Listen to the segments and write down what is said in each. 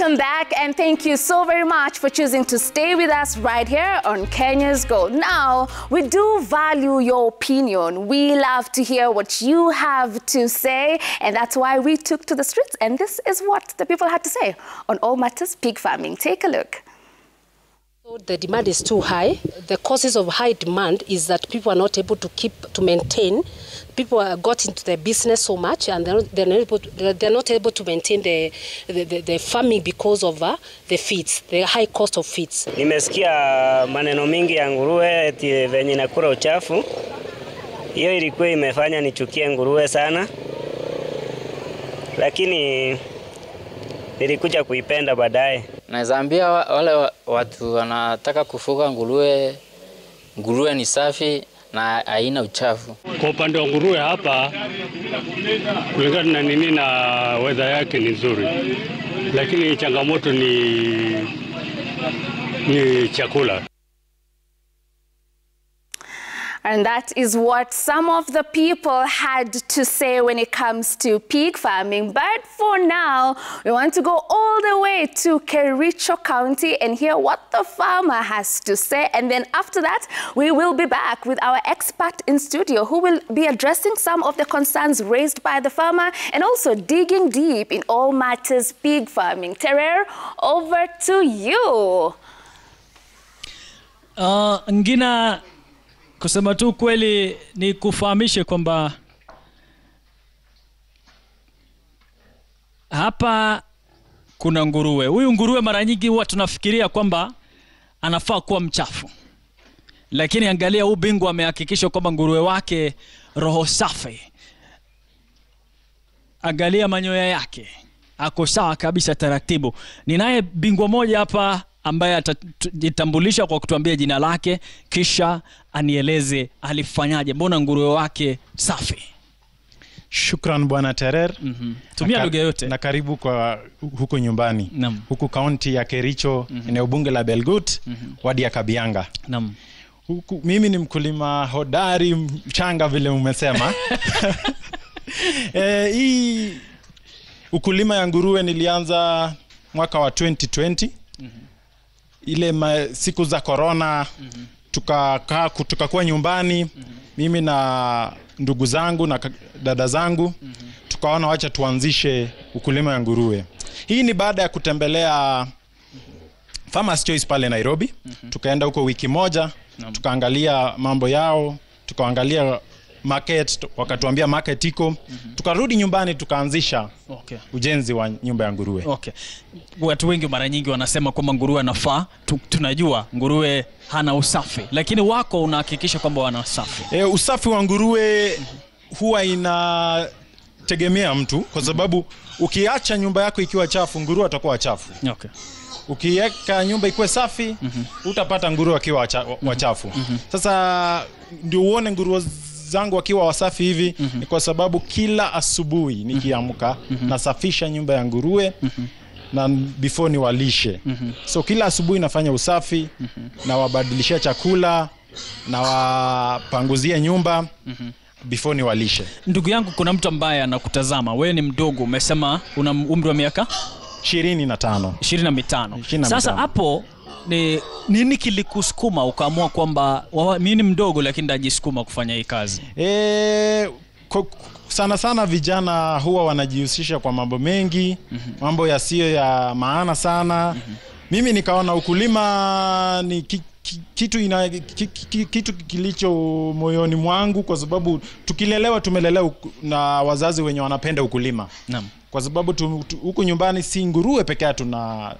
Welcome back, and thank you so very much for choosing to stay with us right here on Kenya's Go. Now, we do value your opinion. We love to hear what you have to say, and that's why we took to the streets, and this is what the people had to say on all matters pig farming. Take a look. The demand is too high. The causes of high demand is that people are not able to maintain. People have got into the business so much, and they're not able to maintain the farming because of the feeds, the high cost of feeds. Nimesikia maneno mingi ya nguruwe eti venye nakula uchafu. Hiyo ilikuwa imefanya nichukie nguruwe sana. Lakini nilikuja kuipenda baadaye. Naweza ambia wale watu wanataka kufuga nguruwe ni safi na haina uchafu. Kwa upande wa nguruwe hapa kulingana na nini na weather yake ni nzuri. Lakini changamoto ni chakula. And that is what some of the people had to say when it comes to pig farming. But for now, we want to go all the way to Kericho County and hear what the farmer has to say. And then after that, we will be back with our expert in studio who will be addressing some of the concerns raised by the farmer and also digging deep in all matters pig farming. Terer, over to you. Ngina, kusema tu kweli ni kufahamishe kwamba hapa kuna nguruwe. Huyu nguruwe mara nyingi huwa tunafikiria kwamba anafaa kuwa mchafu. Lakini angalia huyu bingwa amehakikisha kwamba nguruwe wake roho safi. Angalia manyoya yake. Ako sawa kabisa taratibu. Ninaye bingwa moja hapa ambaye atajitambulisha kwa kutuambia jina lake kisha anieleze alifanyaje, mbona nguruwe wake safi. Shukran bwana Terer. Tumia lugha yote. Na karibu kwa huko nyumbani. Huko kaunti ya Kericho, eneo bunge la Belgut, wadi ya Kabianga. Huku mimi ni mkulima hodari mchanga vile umesema. Hii ukulima ya nguruwe nilianza mwaka wa 2020. Ile siku za corona tukakuwa nyumbani, mimi na ndugu zangu na dada zangu tukaona wacha tuanzishe ukulima ya nguruwe. Hii ni baada ya kutembelea Farmers Choice pale Nairobi. Tukaenda huko wiki moja, tukaangalia mambo yao, tukaangalia market, wakatuambia market iko. Tukarudi nyumbani tukaanzisha ujenzi wa nyumba ya nguruwe. Watu wengi mara nyingi wanasema kwamba nguruwe anafaa. Tunajua nguruwe hana usafi, lakini wako unahakikisha kwamba wana usafi. Usafi wa nguruwe huwa inategemea mtu, kwa sababu ukiacha nyumba yako ikiwa chafu, nguruwe atakuwa chafu. Ukiweka nyumba ikuwe safi, utapata nguruwe akiwa wachafu. Sasa ndio uone nguruwe zangu wakiwa wasafi hivi ni kwa sababu kila asubuhi nikiamka nasafisha nyumba ya nguruwe na before ni walishe. So kila asubuhi nafanya usafi na wabadilishia chakula na wapanguzia nyumba before ni walishe. Ndugu yangu, kuna mtu ambaye anakutazama. Wewe ni mdogo, umesema una umri wa miaka 25. Sasa hapo ni nini kilikusukuma ukaamua kwamba mimi ni mdogo lakini ndajisukuma kufanya hii kazi? Sana vijana huwa wanajihusisha kwa mambo mengi, mambo yasiyo ya maana sana. Mimi nikaona ukulima ni kitu kilicho moyoni mwangu, kwa sababu tumelelewa na wazazi wenye wanapenda ukulima. Kwa sababu huko nyumbani si nguruwe pekee tunao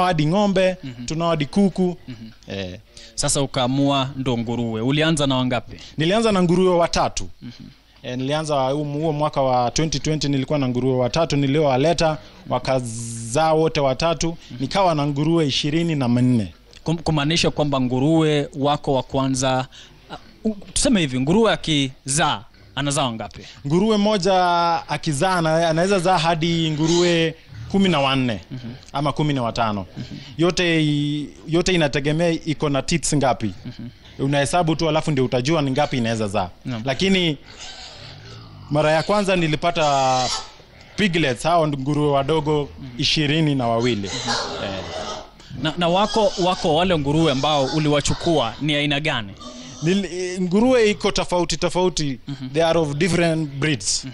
hadi ng'ombe, tunao hadi kuku. Sasa ukaamua ndo nguruwe. Ulianza na wangapi? Nilianza na nguruwe 3. Nilianza huo mwaka wa 2020, nilikuwa na nguruwe 3 niliowaleta, wakazaa wote 3, nikawa na nguruwe 24. Kumaanisha kwamba nguruwe wako wa kwanza, tuseme hivi, nguruwe akizaa anazaa wangapi? Nguruwe moja akizaa anaweza zaa hadi nguruwe 14 ama 15. Yote inategemea iko na tits ngapi. Unahesabu tu alafu ndio utajua ni ngapi inaweza zaa. Lakini mara ya kwanza nilipata piglets, hao nguruwe wadogo 22. Na wako wale nguruwe ambao uliwachukua ni aina gani? Nguruwe iko tofauti. They are of different breeds.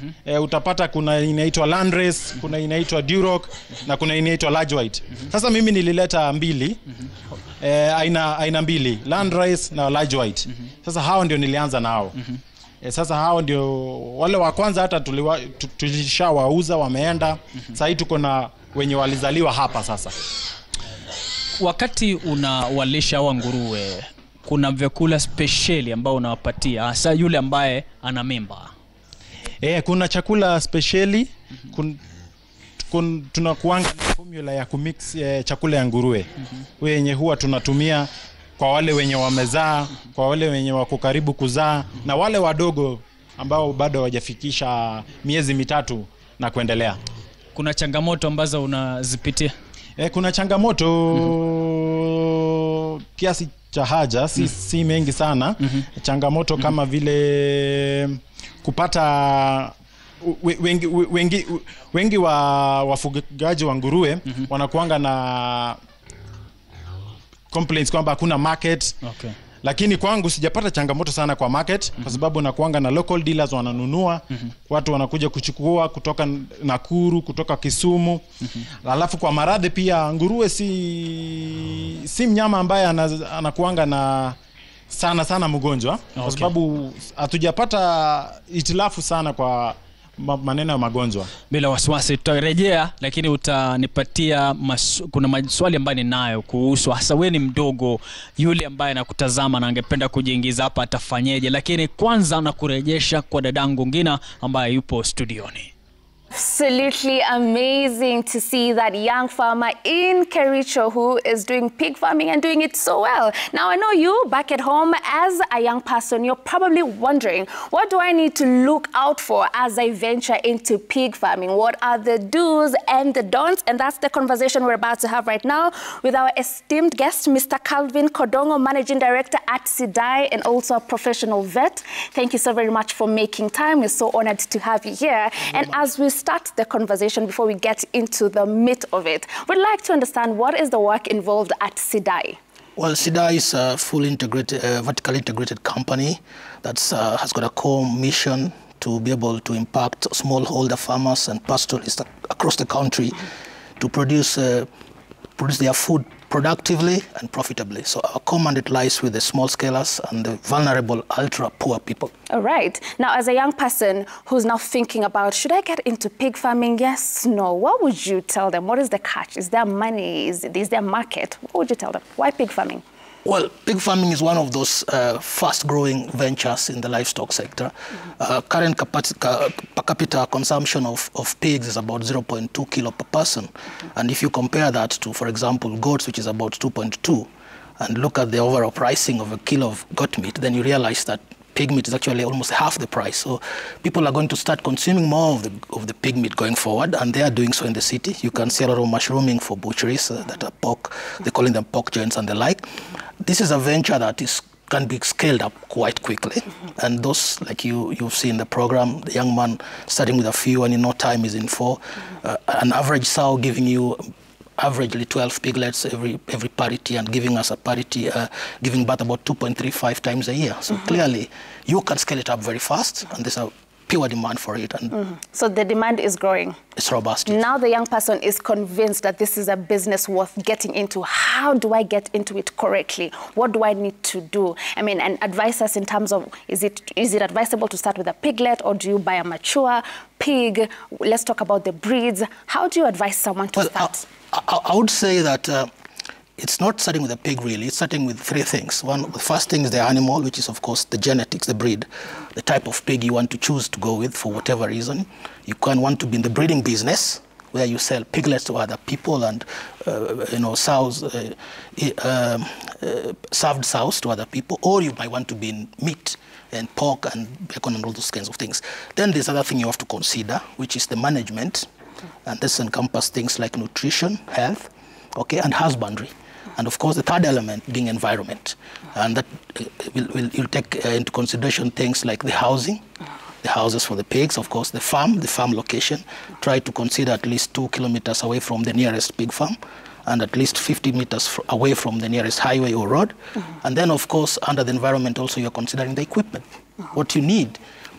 Utapata kuna inaitwa Landrace, kuna inaitwa Duroc, na kuna inaitwa Large White. Sasa mimi nilileta mbili. Aina mbili, Landrace na Large White. Sasa hao ndio nilianza nao. Sasa hao ndio wale wa kwanza, hata tulishawauza wameenda. Sasa hii tuko na wenye walizaliwa hapa sasa. Wakati unawalisha hawa nguruwe, kuna vyakula speciali ambao unawapatia hasa yule ambaye ana mimba? Kuna chakula speciali. Tunakuanga na formula ya kumix chakula ya nguruwe. Wenye huwa tunatumia kwa wale wenye wamezaa, kwa wale wenye wako karibu kuzaa, na wale wadogo ambao bado hawajafikisha miezi 3 na kuendelea. Kuna changamoto ambazo unazipitia? Kuna changamoto kiasi cha haja, si mengi sana. Changamoto kama vile kupata wengi wa wafugaji wa nguruwe wanakuanga na complaints kwamba hakuna market. Okay. Lakini kwangu sijapata changamoto sana kwa market, kwa sababu nakuanga na local dealers wananunua. Watu wanakuja kuchukua kutoka Nakuru, kutoka Kisumu. Alafu kwa maradhi pia, nguruwe si mnyama ambaye anakuanga na sana mgonjwa. Kwa sababu hatujapata itilafu sana kwa maneno ya magonjwa. Bila wasiwasi tutarejea, lakini utanipatia kuna maswali ambayo ninayo kuhusu hasa wewe ni mdogo, yule ambaye anakutazama na angependa kujiingiza hapa atafanyeje. Lakini kwanza nakurejesha kwa dadangu Ngina ambaye yupo studioni. Absolutely amazing to see that young farmer in Kericho who is doing pig farming and doing it so well. Now, I know you back at home as a young person, you're probably wondering, what do I need to look out for as I venture into pig farming? What are the do's and the don'ts? And that's the conversation we're about to have right now with our esteemed guest, Mr. Calvin Kodongo, Managing Director at Sidai and also a professional vet. Thank you so very much for making time. We're so honored to have you here. And as we start the conversation, before we get into the meat of it, we'd like to understand what is the work involved at Sidai? Well, Sidai is a fully integrated, vertically integrated company that has got a core mission to be able to impact smallholder farmers and pastoralists across the country to produce their food productively and profitably. So our core mandate lies with the small scalers and the vulnerable, ultra-poor people. All right. Now, as a young person who's now thinking about, should I get into pig farming? Yes, no. What would you tell them? What is the catch? Is there money? Is there market? What would you tell them? Why pig farming? Well, pig farming is one of those fast-growing ventures in the livestock sector. Current per capita consumption of pigs is about 0.2 kilo per person. And if you compare that to, for example, goats, which is about 2.2, and look at the overall pricing of a kilo of goat meat, then you realize that pig meat is actually almost half the price. So people are going to start consuming more of the pig meat going forward, and they are doing so in the city. You can see a lot of mushrooming for butcheries that are pork. They're calling them pork joints and the like. This is a venture that can be scaled up quite quickly. And those, like you've seen the program, the young man starting with a few and in no time is in 4. An average sow giving you averagely 12 piglets every parity, and giving us a parity, giving birth about 2.35 times a year. So clearly, you can scale it up very fast, and there's a pure demand for it. And so the demand is growing. It's robust. Now the young person is convinced that this is a business worth getting into. How do I get into it correctly? What do I need to do? I mean, and advise us in terms of, is it advisable to start with a piglet, or do you buy a mature pig? Let's talk about the breeds. How do you advise someone to start? I would say that it's not starting with a pig, really. It's starting with 3 things. The first thing is the animal, which is, of course, the genetics, the breed, the type of pig you want to choose to go with for whatever reason. You can want to be in the breeding business, where you sell piglets to other people and, sows, served sows to other people. Or you might want to be in meat and pork and bacon and all those kinds of things. Then there's another thing you have to consider, which is the management. And this encompasses things like nutrition, health, and husbandry. And of course, the third element being environment. And that will take into consideration things like the housing, the houses for the pigs, of course, the farm location. Try to consider at least 2 kilometers away from the nearest pig farm and at least 50 meters away from the nearest highway or road. And then, of course, under the environment also, you're considering the equipment, what you need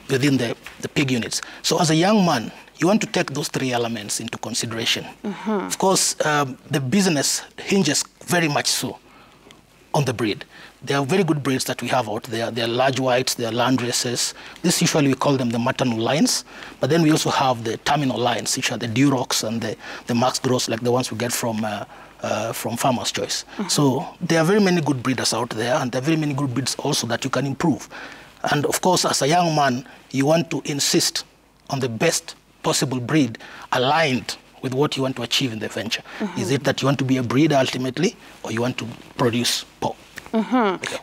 within the pig units. So as a young man, you want to take those 3 elements into consideration. Of course, the business hinges very much so on the breed. There are very good breeds that we have out there. There are large whites, there are land races. This usually we call them the maternal lines. But then we also have the terminal lines, which are the Durocs and the Max Gros, like the ones we get from Farmer's Choice. So there are very many good breeders out there, and there are very many good breeds also that you can improve. And of course, as a young man, you want to insist on the best possible breed aligned with what you want to achieve in the venture. Is it that you want to be a breeder ultimately, or you want to produce pork?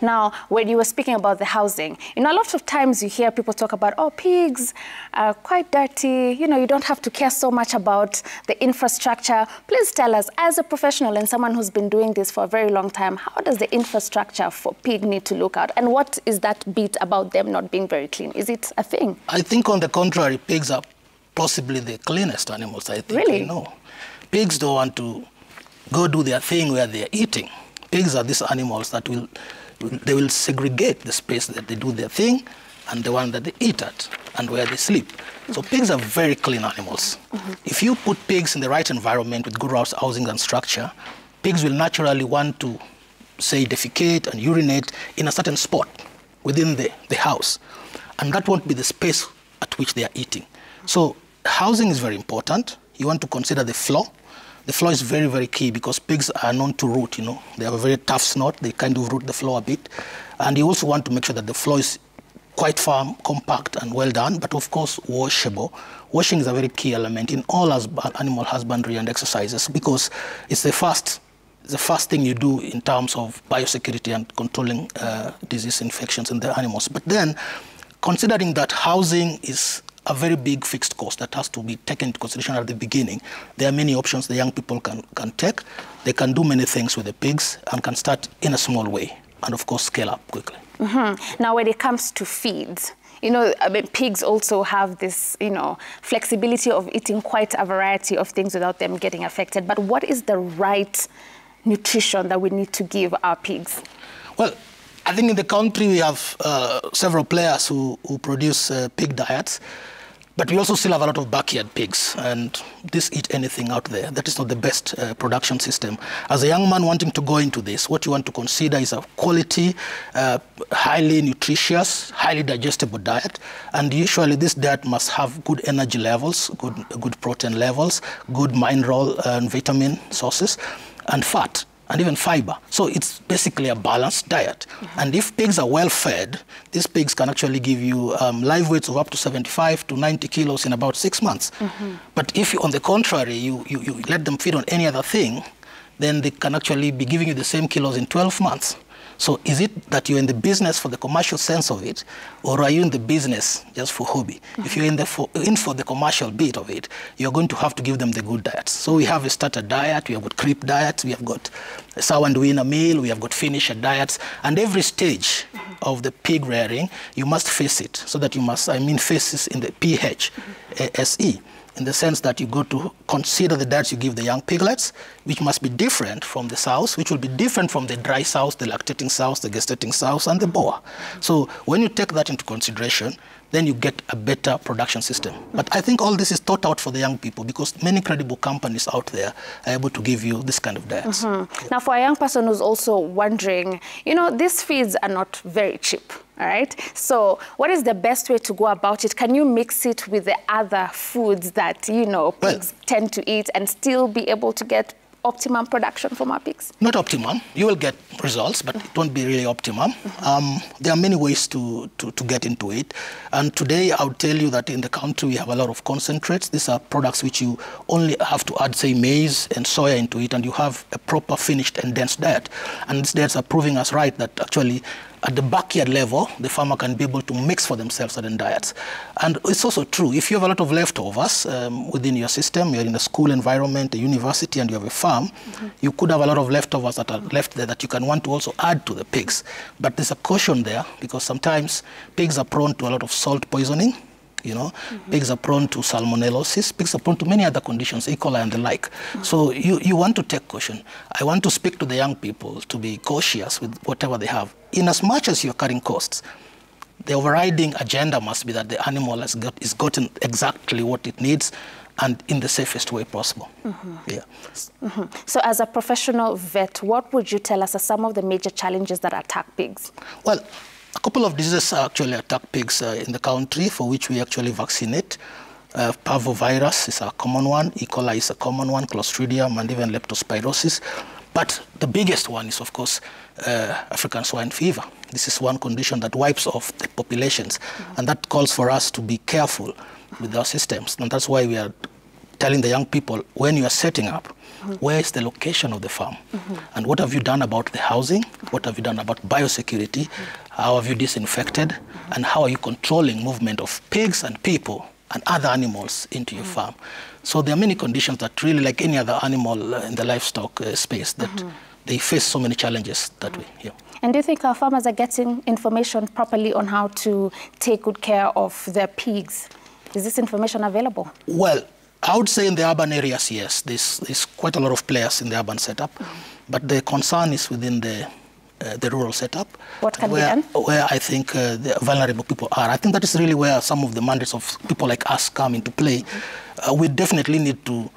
Now, when you were speaking about the housing, a lot of times you hear people talk about, oh, pigs are quite dirty, you don't have to care so much about the infrastructure. Please tell us, as a professional and someone who's been doing this for a very long time, how does the infrastructure for pig need to look out? And what is that bit about them not being very clean? Is it a thing? I think on the contrary, pigs are possibly the cleanest animals, I think. Really? Pigs don't want to go do their thing where they're eating. Pigs are these animals that will segregate the space that they do their thing and the one that they eat at and where they sleep. So pigs are very clean animals. If you put pigs in the right environment with good housing and structure, pigs will naturally want to, say, defecate and urinate in a certain spot within the house. And that won't be the space at which they are eating. So housing is very important. You want to consider the floor. The floor is very, very key because pigs are known to root, They have a very tough snout. They kind of root the floor a bit. And you also want to make sure that the floor is quite firm, compact, and well done, but of course washable. Washing is a very key element in all animal husbandry and exercises because it's the first thing you do in terms of biosecurity and controlling disease infections in the animals. But then, considering that housing is a very big fixed cost that has to be taken into consideration at the beginning, there are many options the young people can take. They can do many things with the pigs and can start in a small way and, of course, scale up quickly. Now, when it comes to feeds, pigs also have this, flexibility of eating quite a variety of things without them getting affected. But what is the right nutrition that we need to give our pigs? Well, I think in the country we have several players who produce pig diets, but we also still have a lot of backyard pigs, and these eat anything out there. That is not the best production system. As a young man wanting to go into this, what you want to consider is a quality, highly nutritious, highly digestible diet, and usually this diet must have good energy levels, good protein levels, good mineral and vitamin sources, and fat, and even fiber. So it's basically a balanced diet. And if pigs are well fed, these pigs can actually give you live weights of up to 75 to 90 kilos in about 6 months. But if, on the contrary, you let them feed on any other thing, then they can actually be giving you the same kilos in 12 months. So is it that you're in the business for the commercial sense of it, or are you in the business just for hobby? If you're in for the commercial bit of it, you're going to have to give them the good diets. So we have a starter diet, we have got creep diets, we have got a sow and weaner meal, we have got finisher diets, and every stage of the pig rearing, you must face it, so that you must, face this in the pH, SE. In the sense that you go to consider the diets you give the young piglets, which must be different from the sows, which will be different from the dry sows, the lactating sows, the gestating sows, and the boar. So when you take that into consideration, then you get a better production system. But I think all this is thought out for the young people because many credible companies out there are able to give you this kind of diets. Now, for a young person who's also wondering, these feeds are not very cheap. All right. So what is the best way to go about it? Can you mix it with the other foods that, pigs tend to eat and still be able to get optimum production from our pigs? Not optimum. You will get results, but it won't be really optimum. There are many ways to get into it. And today, I would tell you that in the country, we have a lot of concentrates. These are products which you only have to add, say, maize and soya into it, and you have a proper finished and dense diet. And these diets are proving us right that actually, at the backyard level, the farmer can be able to mix for themselves certain diets. And it's also true, if you have a lot of leftovers within your system, you're in a school environment, a university, and you have a farm, you could have a lot of leftovers that are left there that you can want to also add to the pigs. But there's a caution there, because sometimes pigs are prone to a lot of salt poisoning, You know, pigs are prone to salmonellosis. Pigs are prone to many other conditions, E. coli and the like. So you want to take caution. I want to speak to the young people to be cautious with whatever they have. In as much as you're cutting costs, the overriding agenda must be that the animal is gotten exactly what it needs and in the safest way possible. Yeah. So as a professional vet, what would you tell us are some of the major challenges that attack pigs? Well, a couple of diseases actually attack pigs in the country for which we actually vaccinate. Parvovirus is a common one, E. coli is a common one, Clostridium and even leptospirosis. But the biggest one is, of course, African swine fever. This is one condition that wipes off the populations, and that calls for us to be careful with our systems. And that's why we are telling the young people, when you are setting up, where is the location of the farm? And what have you done about the housing? What have you done about biosecurity? How have you disinfected? And how are you controlling movement of pigs and people and other animals into your farm? So there are many conditions that really, like any other animal in the livestock space, that they face so many challenges that way. Yeah. And do you think our farmers are getting information properly on how to take good care of their pigs? Is this information available? Well, I would say in the urban areas, yes. There's quite a lot of players in the urban setup, but the concern is within the rural setup. What can be done? Where I think the vulnerable people are. I think that is really where some of the mandates of people like us come into play. We definitely need to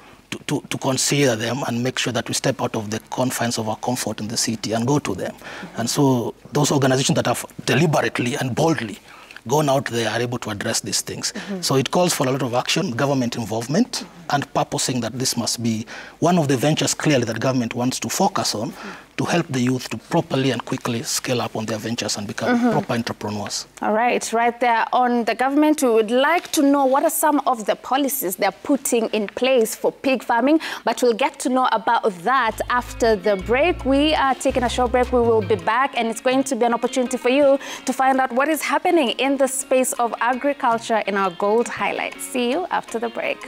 consider them and make sure that we step out of the confines of our comfort in the city and go to them. And so those organizations that have deliberately and boldly gone out there are able to address these things. So it calls for a lot of action, government involvement, and purposing that this must be one of the ventures clearly that government wants to focus on to help the youth to properly and quickly scale up on their ventures and become proper entrepreneurs. All right, right there on the government, we would like to know what are some of the policies they're putting in place for pig farming, but we'll get to know about that after the break. We are taking a short break. We will be back, and it's going to be an opportunity for you to find out what is happening in the space of agriculture in our Gold Highlights. See you after the break.